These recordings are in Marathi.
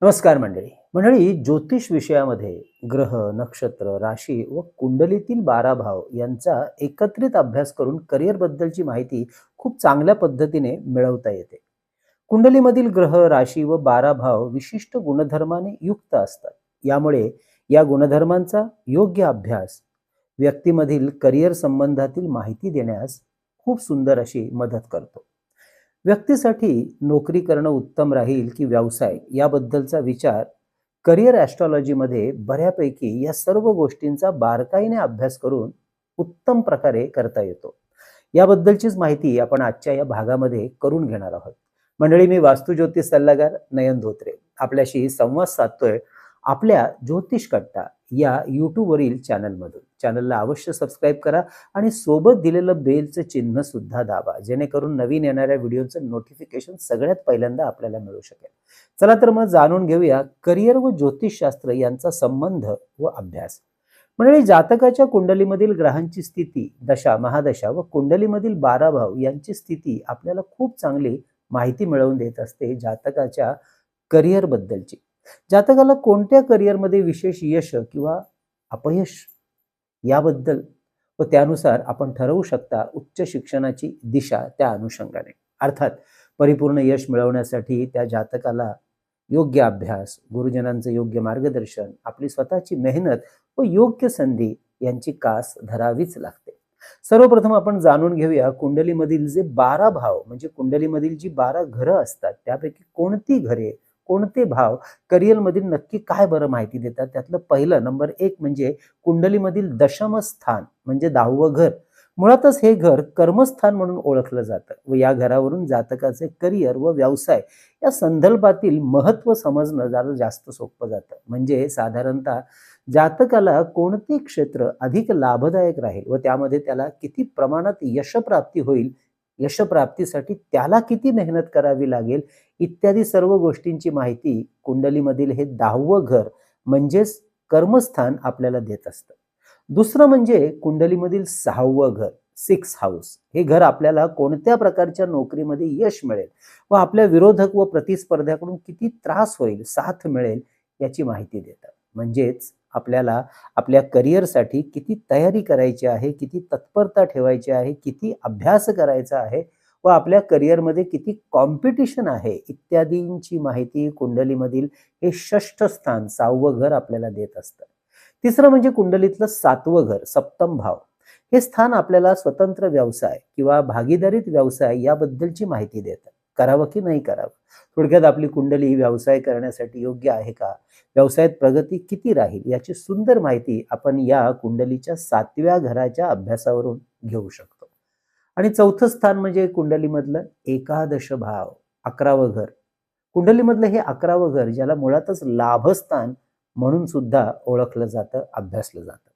नमस्कार मंडळी. मंडळी, ज्योतिष विषयामध्ये ग्रह, नक्षत्र, राशी व कुंडलीतील 12 भाव यांचा एकत्रित अभ्यास करून करिअर बद्दलची माहिती खूप चांगल्या पद्धतीने मिळवता येते. कुंडलीमधील ग्रह, राशी व 12 भाव विशिष्ट गुणधर्माने युक्त असतात. यामुळे या गुणधर्मांचा योग्य अभ्यास व्यक्तीमधील करिअर संबंधातील माहिती देण्यास खूप सुंदर अशी मदत करतो. व्यक्तीसाठी नोकरी करणं उत्तम राहील की व्यवसाय याबद्दलचा विचार करिअर ॲस्ट्रॉलॉजीमध्ये बऱ्यापैकी या सर्व गोष्टींचा बारकाईने अभ्यास करून उत्तम प्रकारे करता येतो. याबद्दलचीच माहिती आपण आजच्या या भागामध्ये करून घेणार आहोत. मंडळी, मी वास्तुज्योतिष सल्लागार नयन धोत्रे आपल्याशी संवाद साधतोय आपल्या ज्योतिष कट्टा या यूट्यूबवरील चॅनलमधून. चॅनलला अवश्य सबस्क्राईब करा आणि सोबत दिलेलं बेलचं चिन्ह सुद्धा दाबा, जेणेकरून नवीन येणाऱ्या व्हिडिओचं नोटिफिकेशन सगळ्यात पहिल्यांदा आपल्याला मिळू शकेल. चला तर मग जाणून घेऊया करिअर व ज्योतिषशास्त्र यांचा संबंध व अभ्यास. म्हणजे जातकाच्या कुंडलीमधील ग्रहांची स्थिती, दशा, महादशा व कुंडलीमधील 12 भाव यांची स्थिती आपल्याला खूप चांगली माहिती मिळवून देत असते जातकाच्या करिअर बद्दलची. जातकाला कोणत्या करिअरमध्ये विशेष यश किंवा अपयश याबद्दल व त्यानुसार आपण ठरवू शकता उच्च शिक्षणाची दिशा त्या अनुषंगाने. अर्थात परिपूर्ण यश मिळवण्यासाठी त्या जातकाला योग्य अभ्यास, गुरुजनांचं योग्य मार्गदर्शन, आपली स्वतःची मेहनत व योग्य संधी यांची कास धरावीच लागते. सर्वप्रथम आपण जाणून घेऊया कुंडलीमधील जे 12 भाव म्हणजे कुंडलीमधील जी 12 घरं असतात त्यापैकी कोणती घरे, कोणते भाव करिअरमधील नक्की काय बरं माहिती देतात. त्यातलं पहिलं नंबर 1 म्हणजे कुंडलीमधील दशम स्थान म्हणजे 10वं घर. मुळातच हे घर कर्मस्थान म्हणून ओळखलं जातं व या घरावरून जातकाचे करिअर व व्यवसाय या संदर्भातील महत्त्व समजणं जरा जास्त सोपं जातं. म्हणजे साधारणतः जातकाला कोणते क्षेत्र अधिक लाभदायक राहील व त्यामध्ये त्याला किती प्रमाणात यशप्राप्ती होईल, यशप्राप्तीसाठी त्याला किती मेहनत करावी लागेल, इत्यादी सर्व गोष्टींची माहिती कुंडलीमधील हे 10वं घर म्हणजेच कर्मस्थान आपल्याला देत असतं. दुसरं म्हणजे कुंडलीमधील 6वं घर, 6 हाऊस. हे घर आपल्याला कोणत्या प्रकारच्या नोकरीमध्ये यश मिळेल व आपल्या विरोधक व प्रतिस्पर्ध्याकडून किती त्रास होईल, साथ मिळेल याची माहिती देतात. म्हणजेच आपल्याला आपल्या करिअरसाठी किती तयारी करायची आहे, किती तत्परता ठेवायची आहे, किती अभ्यास करायचा आहे व आपल्या करिअरमध्ये किती कॉम्पिटिशन आहे इत्यादींची माहिती कुंडलीमधील हे 6ष्ठ स्थान 6वं घर आपल्याला देत असतं. तिसरं म्हणजे कुंडलीतलं 7वं घर, सप्तम भाव. हे स्थान आपल्याला स्वतंत्र व्यवसाय किंवा भागीदारीत व्यवसाय याबद्दलची माहिती देतं. करावं की नाही करावं. थोडक्यात आपली कुंडली व्यवसाय करण्यासाठी योग्य आहे का, व्यवसायात प्रगती किती राहील याची सुंदर माहिती आपण या कुंडलीच्या 7व्या घराच्या अभ्यासावरून घेऊ शकतो. आणि चौथं स्थान म्हणजे कुंडलीमधलं एकादश भाव, 11वं घर. कुंडलीमधलं हे 11वं घर ज्याला मुळातच लाभस्थान म्हणून सुद्धा ओळखलं जातं, अभ्यासलं जातं.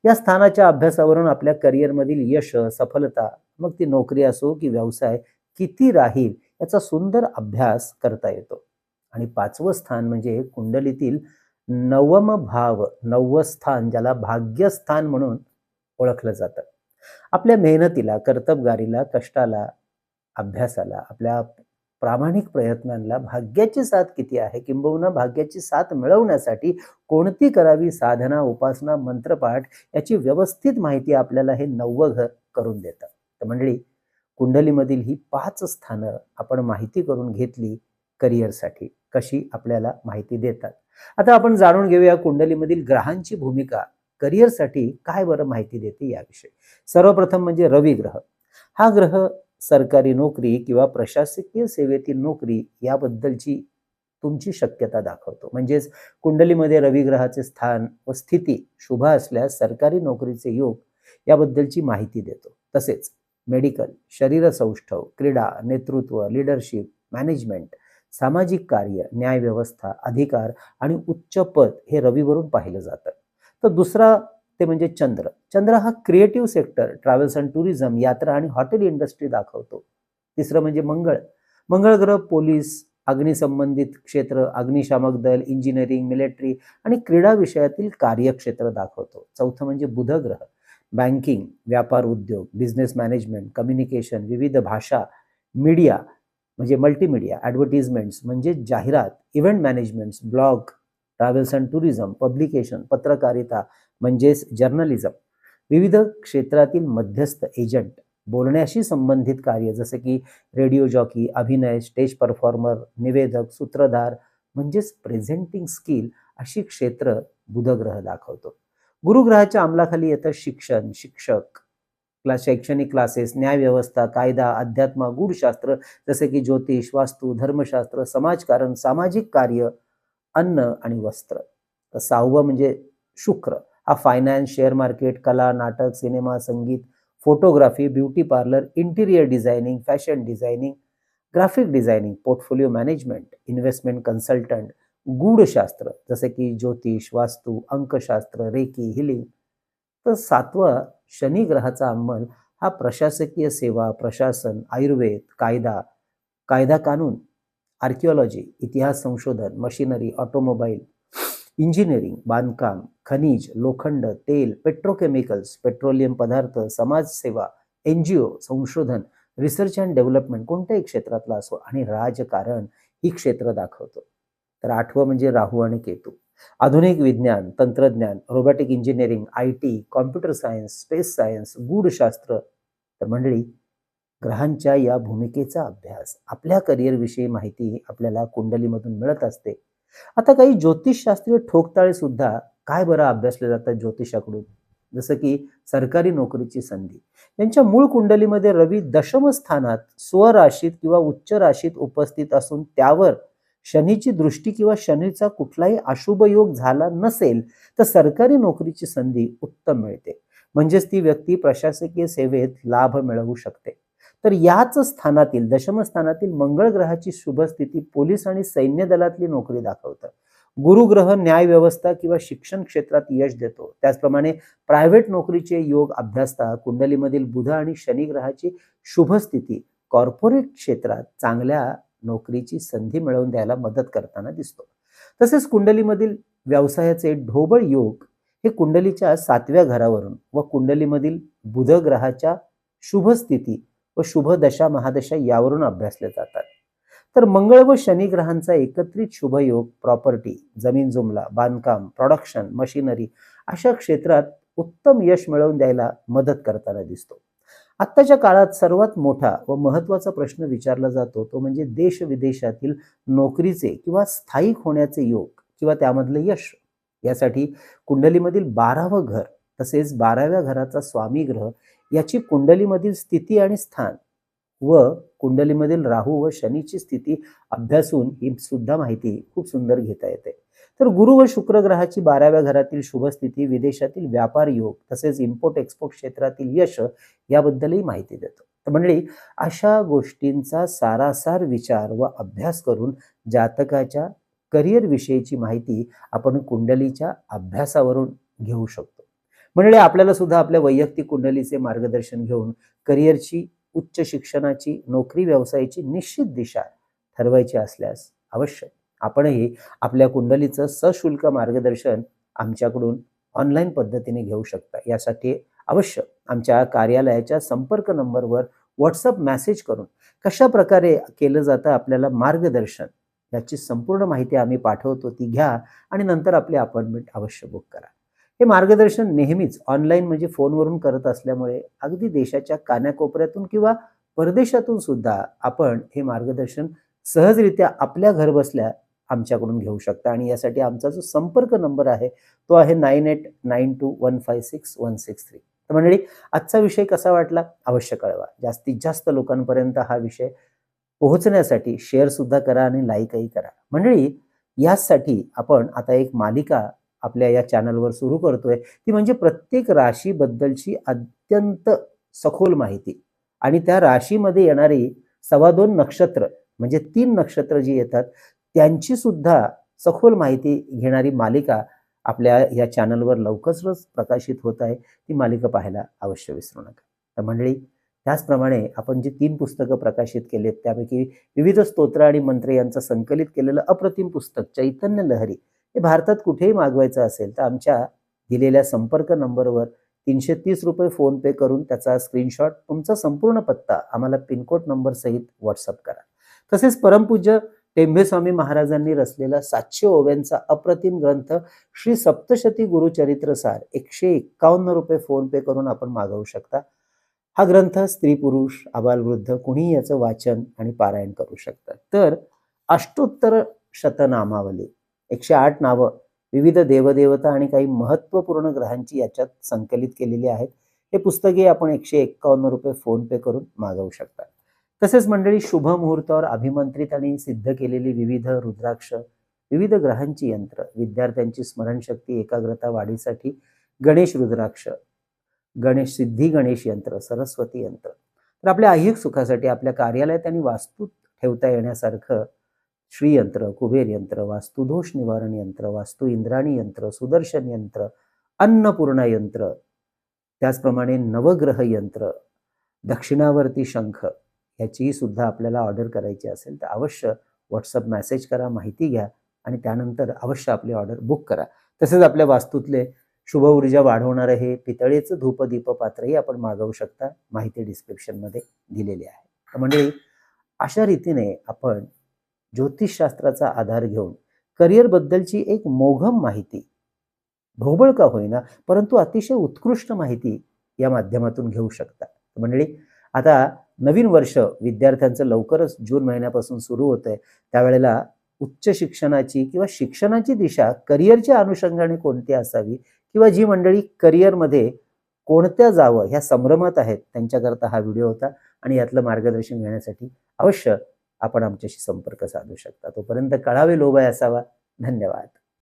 या स्थानाच्या अभ्यासावरून आपल्या करिअरमधील यश, सफलता, मग ती नोकरी असो की व्यवसाय किती राहील याचा सुंदर अभ्यास करता येतो. आणि 5वं स्थान म्हणजे कुंडलीतील 9वं भाव, 9वं स्थान ज्याला भाग्यस्थान म्हणून ओळखलं जातं. आपल्या मेहनतीला, कर्तबगारीला, कष्टाला, अभ्यासाला, आपल्या प्रामाणिक प्रयत्नांना भाग्याची साथ किती आहे, किंबहुना भाग्याची साथ मिळवण्यासाठी कोणती करावी साधना, उपासना, मंत्रपाठ याची व्यवस्थित माहिती आपल्याला हे 9वं घर करून देतं. तर मंडळी, कुंडलीमधील ही 5 स्थानं आपण माहिती करून घेतली करिअरसाठी कशी आपल्याला माहिती देतात. आता आपण जाणून घेऊया कुंडलीमधील ग्रहांची भूमिका करिअरसाठी काय बरं माहिती देते याविषयी. सर्वप्रथम म्हणजे रवी ग्रह. हा ग्रह सरकारी नोकरी किंवा प्रशासकीय सेवेतील नोकरी याबद्दलची तुमची शक्यता दाखवतो. म्हणजेच कुंडलीमध्ये रवी ग्रहाचे स्थान व स्थिती शुभ असल्यास सरकारी नोकरीचे योग याबद्दलची माहिती देतो. तसेच मेडिकल, शरीरसौष्ठव, क्रीडा, नेतृत्व, लीडरशिप, मॅनेजमेंट, सामाजिक कार्य, न्यायव्यवस्था, अधिकार आणि उच्च पद हे रवीवरून पाहिलं जातं. तर दुसरा ते म्हणजे चंद्र. चंद्र हा creative sector, travels and tourism, यात्रा आणि हॉटेल इंडस्ट्री दाखवतो. तिसरं म्हणजे मंगळ. मंगळ ग्रह पोलीस, अग्निसंबंधित क्षेत्र, अग्निशामक दल, इंजिनिअरिंग, मिलिटरी आणि क्रीडा विषयातील कार्यक्षेत्र दाखवतो. चौथं म्हणजे बुध ग्रह. बँकिंग, व्यापार उद्योग, बिझनेस मॅनेजमेंट, कम्युनिकेशन, विविध भाषा, मीडिया म्हणजे मल्टीमीडिया, ॲडव्हर्टिजमेंट्स म्हणजे जाहिरात, event managements, blog, travels and tourism, publication, पत्रकारिता म्हणजेच जर्नलिझम, विविध क्षेत्रातील मध्यस्थ एजंट, बोलण्याशी संबंधित कार्य जसे की रेडिओ जॉकी, अभिनय, स्टेज परफॉर्मर, निवेदक, सूत्रधार म्हणजेच प्रेझेंटिंग स्किल अशी क्षेत्र बुधग्रह दाखवतो. गुरुग्रहाच्या अंमलाखाली येतं शिक्षण, शिक्षक, शैक्षणिक क्लासेस, न्यायव्यवस्था, कायदा, अध्यात्म, गूढशास्त्र जसे की ज्योतिष, वास्तू, धर्मशास्त्र, समाजकारण, सामाजिक कार्य, अन्न आणि वस्त्र. तर 6वं म्हणजे शुक्र हा फायनान्स, शेअर मार्केट, कला, नाटक, सिनेमा, संगीत, photography, beauty parlour, interior designing, fashion designing, graphic designing, portfolio management, investment consultant, गूढशास्त्र जसे की ज्योतिष, वास्तू, अंकशास्त्र, रेकी, हिलिंग. तर 7वं शनी ग्रहाचा अंमल हा प्रशासकीय सेवा, प्रशासन, आयुर्वेद, कायदा, कायदा कानून, आर्किओलॉजी, इतिहास संशोधन, मशिनरी, ऑटोमोबाईल, इंजिनिअरिंग, बांधकाम, खनिज, लोखंड, तेल, पेट्रोकेमिकल्स, पेट्रोलियम पदार्थ, समाजसेवा, NGO, संशोधन, रिसर्च अँड डेव्हलपमेंट कोणत्याही क्षेत्रातला असो आणि राजकारण ही क्षेत्र दाखवतो. तर 8वं म्हणजे राहू आणि केतू. आधुनिक विज्ञान, तंत्रज्ञान, robotic engineering, IT, computer science, space science, गूढशास्त्र. तर मंडळी, ग्रहांच्या या भूमिकेचा अभ्यास, आपल्या करिअरविषयी माहिती आपल्याला कुंडलीमधून मिळत असते. आता काही ज्योतिषशास्त्रीय ठोकताळे सुद्धा काय बरं अभ्यासले जातात ज्योतिषाकडून, जसं की सरकारी नोकरीची संधी. यांच्या मूळ कुंडलीमध्ये रवी दशम स्थानात स्वराशीत किंवा उच्च राशीत उपस्थित असून त्यावर शनीची दृष्टी किंवा शनीचा कुठलाही अशुभ योग झाला नसेल तर सरकारी नोकरीची संधी उत्तम मिळते. म्हणजेच ती व्यक्ती प्रशासकीय सेवेत लाभ मिळवू शकते. तर याच स्थानातील दशम स्थानातील मंगळ ग्रहाची शुभ स्थिती पोलीस आणि सैन्य दलातली नोकरी दाखवतं. गुरुग्रह न्याय व्यवस्था किंवा शिक्षण क्षेत्रात यश देतो. त्याचप्रमाणे प्रायव्हेट नोकरीचे योग अभ्यासता कुंडलीमधील बुध आणि शनी ग्रहाची शुभ स्थिती कॉर्पोरेट क्षेत्रात चांगल्या नोकरीची संधी मिळवून द्यायला मदत करताना दिसतो. तसेच कुंडलीमधील व्यवसायाचे ढोबळ योग हे कुंडलीच्या 7व्या घरावरून व कुंडलीमधील बुध ग्रहाच्या शुभ स्थिती व शुभ दशा महादशा यावरून अभ्यासले जातात. तर मंगळ व शनी ग्रहांचा एकत्रित शुभयोग प्रॉपर्टी, जमीन जुमला, बांधकाम, प्रोडक्शन, मशिनरी अशा क्षेत्रात उत्तम यश मिळवून द्यायला मदत करताना दिसतो. आत्ताच्या काळात सर्वात मोठा व महत्त्वाचा प्रश्न विचारला जातो तो म्हणजे देश विदेशातील नोकरीचे किंवा स्थायिक होण्याचे योग किंवा त्यामधलं यश. यासाठी कुंडलीमधील 12वं घर तसेच 12व्या घराचा स्वामी ग्रह याची कुंडलीमधील स्थिती आणि स्थान व कुंडलीमधील राहू व शनीची स्थिती अभ्यासून ही सुद्धा माहिती खूप सुंदर घेता येते. तर गुरु व शुक्र ग्रहाची 12व्या घरातील शुभ स्थिती विदेशातील व्यापार योग तसेच इम्पोर्ट एक्सपोर्ट क्षेत्रातील यश याबद्दलही माहिती देतो. तर मंडळी, अशा गोष्टींचा सारासार विचार व अभ्यास करून जातकाच्या करिअर विषयीची माहिती आपण कुंडलीच्या अभ्यासावरून घेऊ शकतो. मंडळी, आपल्याला सुद्धा आपल्या वैयक्तिक कुंडलीचे मार्गदर्शन घेऊन करिअरची, उच्च शिक्षणाची, नोकरी व्यवसायाची निश्चित दिशा ठरवायची असल्यास अवश्य आपणही आपल्या कुंडलीचं सशुल्क मार्गदर्शन आमच्याकडून ऑनलाईन पद्धतीने घेऊ शकता. यासाठी अवश्य आमच्या कार्यालयाच्या संपर्क नंबरवर व्हॉट्सअप मेसेज करून कशा प्रकारे केलं जातं आपल्याला मार्गदर्शन याची संपूर्ण माहिती आम्ही पाठवतो, ती घ्या आणि नंतर आपली अपॉइंटमेंट अवश्य बुक करा. हे मार्गदर्शन नेहमीच ऑनलाईन म्हणजे फोनवरून करत असल्यामुळे अगदी देशाच्या कानाकोपऱ्यातून किंवा परदेशातून सुद्धा आपण हे मार्गदर्शन सहजरित्या आपल्या घरबसल्या आमच्याकडून घेऊ शकता. आणि यासाठी आमचा जो संपर्क नंबर आहे तो आहे 9892156163. तर मंडळी, आजचा विषय कसा वाटला अवश्य कळवा. जास्तीत जास्त लोकांपर्यंत हा विषय पोहोचण्यासाठी शेअर सुद्धा करा आणि लाईकही करा. मंडळी, यासाठी आपण आता एक मालिका आपल्या या चॅनलवर सुरू करतोय, ती म्हणजे प्रत्येक राशीबद्दलची अत्यंत सखोल माहिती आणि त्या राशीमध्ये येणारी 2.25 नक्षत्र म्हणजे 3 नक्षत्र जी येतात त्यांची सुद्धा सखोल माहिती घेणारी मालिका आपल्या या चॅनलवर लवकरच प्रकाशित होत आहे. ती मालिका पाहायला अवश्य विसरू नका. तर मंडळी, त्याचप्रमाणे आपण जी 3 पुस्तकं प्रकाशित केलेत त्यापैकी विविध स्तोत्र आणि मंत्र यांचं संकलित केलेलं अप्रतिम पुस्तक चैतन्य लहरी हे भारतात कुठेही मागवायचं असेल तर आमच्या दिलेल्या संपर्क नंबरवर ₹330 फोन पे करून त्याचा स्क्रीनशॉट, तुमचा संपूर्ण पत्ता आम्हाला पिनकोड नंबर सहित व्हॉट्सअप करा. तसेच परमपूज्य टेंभेस्वामी महाराजांनी रचलेला 700 ओव्यांचा अप्रतिम ग्रंथ श्री सप्तशती गुरुचरित्र सार ₹151 फोन पे करून आपण मागवू शकता. हा ग्रंथ स्त्री पुरुष आबालवृद्ध कुणीही याचं वाचन आणि पारायण करू शकतात. तर अष्टोत्तर शतनामावली 108 नावं विविध देवदेवता आणि काही महत्त्वपूर्ण ग्रहांची याच्यात संकलित केलेली आहेत. हे पुस्तकही आपण ₹151 फोन पे करून मागवू शकता. तसेच मंडळी शुभ मुहूर्तावर अभिमंत्रित आणि सिद्ध केलेली विविध रुद्राक्ष, विविध ग्रहांची यंत्र, विद्यार्थ्यांची स्मरणशक्ती एकाग्रता वाढीसाठी गणेश रुद्राक्ष, गणेश सिद्धी गणेश यंत्र, सरस्वती यंत्र. तर आपल्या ऐहिक सुखासाठी आपल्या कार्यालयात आणि वास्तूत ठेवता येण्यासारखं श्रीयंत्र, कुबेर यंत्र, वास्तुदोष निवारण यंत्र, वास्तु इंद्राणी यंत्र, सुदर्शन यंत्र, अन्नपूर्णा यंत्र, त्याचप्रमाणे नवग्रह यंत्र, दक्षिणावर्ती शंख याचीही सुद्धा आपल्याला ऑर्डर करायची असेल तर अवश्य व्हॉट्सअप मेसेज करा, माहिती घ्या आणि त्यानंतर अवश्य आपली ऑर्डर बुक करा. तसेच आपल्या वास्तूतले शुभ ऊर्जा वाढवणारं हे पितळेचं धूपदीप पात्रही आपण मागवू शकता. माहिती डिस्क्रिप्शनमध्ये दिलेली आहे. तर मंडळी, अशा रीतीने आपण ज्योतिषशास्त्राचा आधार घेऊन करिअरबद्दलची एक मोघम माहिती, ढोबळ का होईना परंतु अतिशय उत्कृष्ट माहिती या माध्यमातून घेऊ शकता. मंडळी, आता नवीन वर्ष विद्यार्थ्यांचं लवकरच जून महिन्यापासून सुरू होतंय. त्यावेळेला उच्च शिक्षणाची किंवा शिक्षणाची दिशा करिअरच्या अनुषंगाने कोणती असावी किंवा जी मंडळी करिअरमध्ये कोणत्या जावं ह्या संभ्रमात आहेत त्यांच्याकरता हा व्हिडिओ होता आणि यातलं मार्गदर्शन घेण्यासाठी अवश्य आपण आमच्याशी संपर्क साधू शकता. तोपर्यंत कळावे लोभाय असावा. धन्यवाद.